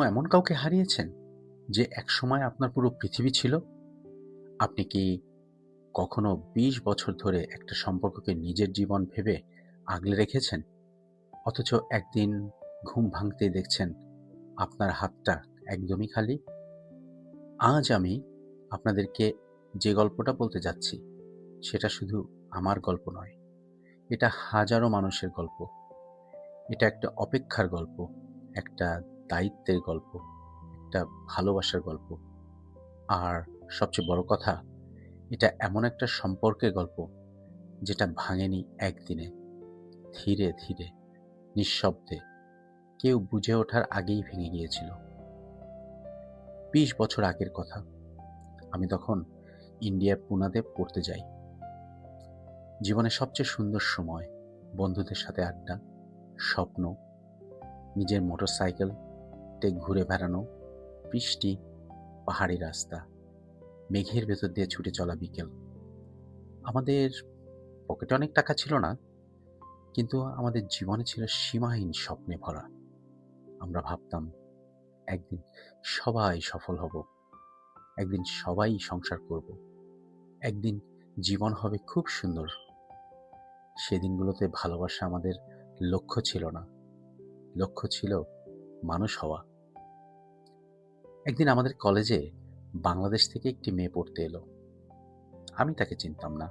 এমন কাউকে হারিয়েছেন যে একসময় আপনার পুরো পৃথিবী ছিল? আপনি কি কখনো ২০ বছর ধরে একটা সম্পর্ককে নিজের জীবন ভেবে আগলে রেখেছেন? অথচ একদিন ঘুম ভাঙতেই দেখছেন আপনার হাতটা একদমই খালি? আজ আমি আপনাদেরকে যে গল্পটা বলতে যাচ্ছি, সেটা শুধু আমার গল্প নয়। এটা হাজারো মানুষের গল্প। এটা একটা অপেক্ষার গল্প, একটা দায়িত্বের গল্প, একটা ভালোবাসার গল্প। আর সবচেয়ে বড় কথা, এটা এমন একটা সম্পর্কের গল্প যেটা ভাঙেনি একদিনে। ধীরে ধীরে, নিঃশব্দে, কেউ বুঝে ওঠার আগেই ভেঙে গিয়েছিল। ২০ বছর আগের কথা। আমি তখন ইন্ডিয়ার পুনাতে পড়তে যাই। জীবনের সবচেয়ে সুন্দর সময়, বন্ধুদের সাথে আড্ডা, স্বপ্ন, নিজের মোটরসাইকেলে ঘুরে বেড়ানো, বৃষ্টি, পাহাড়ি রাস্তা, মেঘের ভেতর দিয়ে ছুটে চলা বিকেল। আমাদের পকেটে অনেক টাকা ছিল না, কিন্তু আমাদের জীবনে ছিল সীমাহীন স্বপ্নে ভরা। আমরা ভাবতাম একদিন সবাই সফল হব, একদিন সবাই সংসার করব, একদিন জীবন হবে খুব সুন্দর। সেদিনগুলোতে ভালোবাসা আমাদের লক্ষ্য ছিল না, লক্ষ্য ছিল মানুষ হওয়া। একদিন আমাদের কলেজে বাংলাদেশ থেকে একটি মেয়ে পড়তে এলো। আমি তাকে চিনতাম না,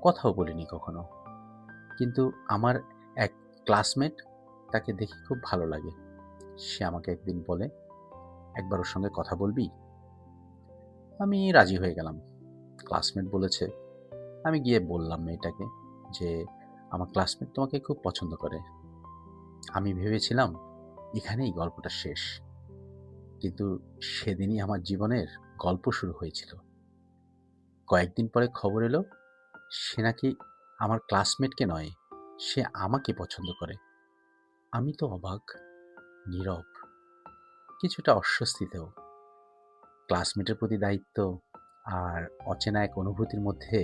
কথাও বলিনি কখনো, কিন্তু আমার এক ক্লাসমেট তাকে দেখে খুব ভালো লাগে। সে আমাকে একদিন বলে, একবার ওর সঙ্গে কথা বলবি? আমি রাজি হয়ে গেলাম। ক্লাসমেট বলেছে। আমি গিয়ে বললাম মেয়েটাকে যে আমার ক্লাসমেট তোমাকে খুব পছন্দ করে। আমি ভেবেছিলাম এখানেই গল্পটা শেষ, কিন্তু সেদিনই আমার জীবনের গল্প শুরু হয়েছিল। কয়েকদিন পরে খবর এলো সে নাকি আমার ক্লাসমেটকে নয়, সে আমাকে পছন্দ করে। আমি তো অবাক, নীরব, কিছুটা অস্বস্তিতেও। ক্লাসমেটের প্রতি দায়িত্ব আর অচেনা এক অনুভূতির মধ্যে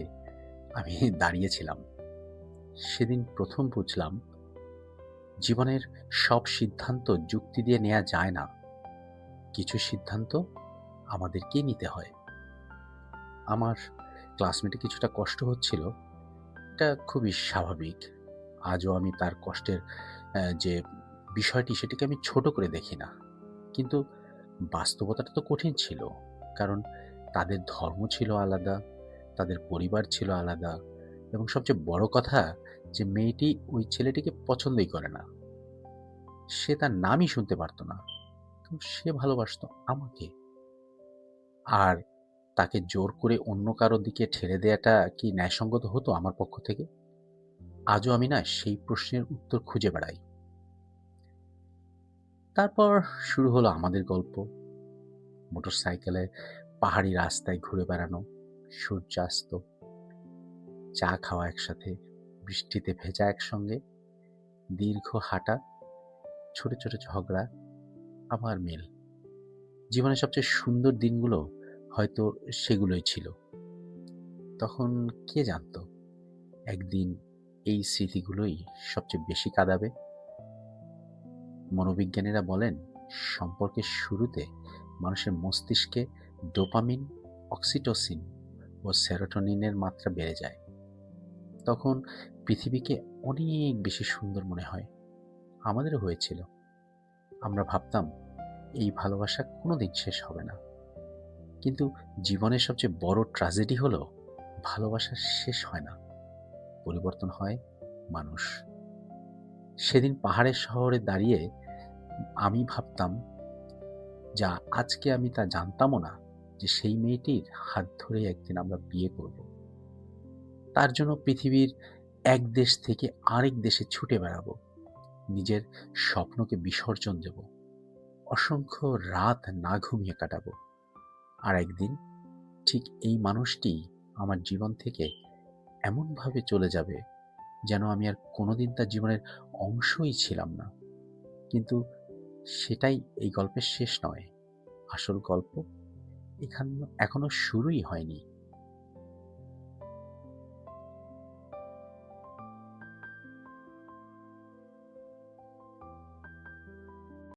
আমি দাঁড়িয়েছিলাম। সেদিন প্রথম বুঝলাম জীবনের সব সিদ্ধান্ত যুক্তি দিয়ে নেওয়া যায় না, কিছু সিদ্ধান্ত আমাদেরকেই নিতে হয়। আমার ক্লাসমেটে কিছুটা কষ্ট হচ্ছিল, এটা খুবই স্বাভাবিক। আজও আমি তার কষ্টের যে বিষয়টি সেটিকে আমি ছোট করে দেখি না, কিন্তু বাস্তবতাটা তো কঠিন ছিল। কারণ তাদের ধর্ম ছিল আলাদা, তাদের পরিবার ছিল আলাদা, এবং সবচেয়ে বড় কথা যে মেয়েটি ওই ছেলেটিকে পছন্দই করে না। সে তার নামই শুনতে পারত না, তো সে ভালোবাসতো আমাকে। আর তাকে জোর করে অন্য কারো দিকে ঠেলে দেওয়াটা কি ন্যায়সঙ্গত হতো আমার পক্ষ থেকে? আজও আমি না সেই প্রশ্নের উত্তর খুঁজে বেড়াই। তারপর শুরু হলো আমাদের গল্প। মোটরসাইকেলে পাহাড়ি রাস্তায় ঘুরে বেড়ানো, সূর্যাস্ত, চা খাওয়া একসাথে, বৃষ্টিতে ভেজা একসঙ্গে, দীর্ঘ হাঁটা, ছোট ছোট ঝগড়া, আবার মিল। জীবনের সবচেয়ে সুন্দর দিনগুলো হয়তো সেগুলোই ছিল। তখন কে জানতো একদিন এই স্মৃতিগুলোই সবচেয়ে বেশি কাঁদাবে। মনোবিজ্ঞানীরা বলেন সম্পর্কের শুরুতে মানুষের মস্তিষ্কে ডোপামিন, অক্সিটোসিন ও সেরোটোনিনের মাত্রা বেড়ে যায়। তখন পৃথিবীকে অনেক বেশি সুন্দর মনে হয়। আমাদেরও হয়েছিল। আমরা ভাবতাম এই ভালোবাসা কোনোদিন শেষ হবে না। কিন্তু জীবনের সবচেয়ে বড় ট্র্যাজেডি হলো ভালোবাসা শেষ হয় না, পরিবর্তন হয় মানুষ। সেদিন পাহাড়ের শহরে দাঁড়িয়ে আমি ভাবতাম, যা আজকে আমি তা জানতামও না, যে সেই মেয়েটির হাত ধরে একদিন আমরা বিয়ে করব। তার জন্য পৃথিবীর এক দেশ থেকে আরেক দেশে ছুটে বেড়াবো, নিজের স্বপ্নকে বিসর্জন দেব, অসংখ্য রাত না ঘুমিয়ে কাটাবো। আর একদিন ঠিক এই মানুষটি আমার জীবন থেকে এমনভাবে চলে যাবে যেন আমি আর কোনোদিন তার জীবনের অংশই ছিলাম না। কিন্তু সেটাই এই গল্পের শেষ নয়। আসল গল্প এখানে এখনো শুরুই হয়নি।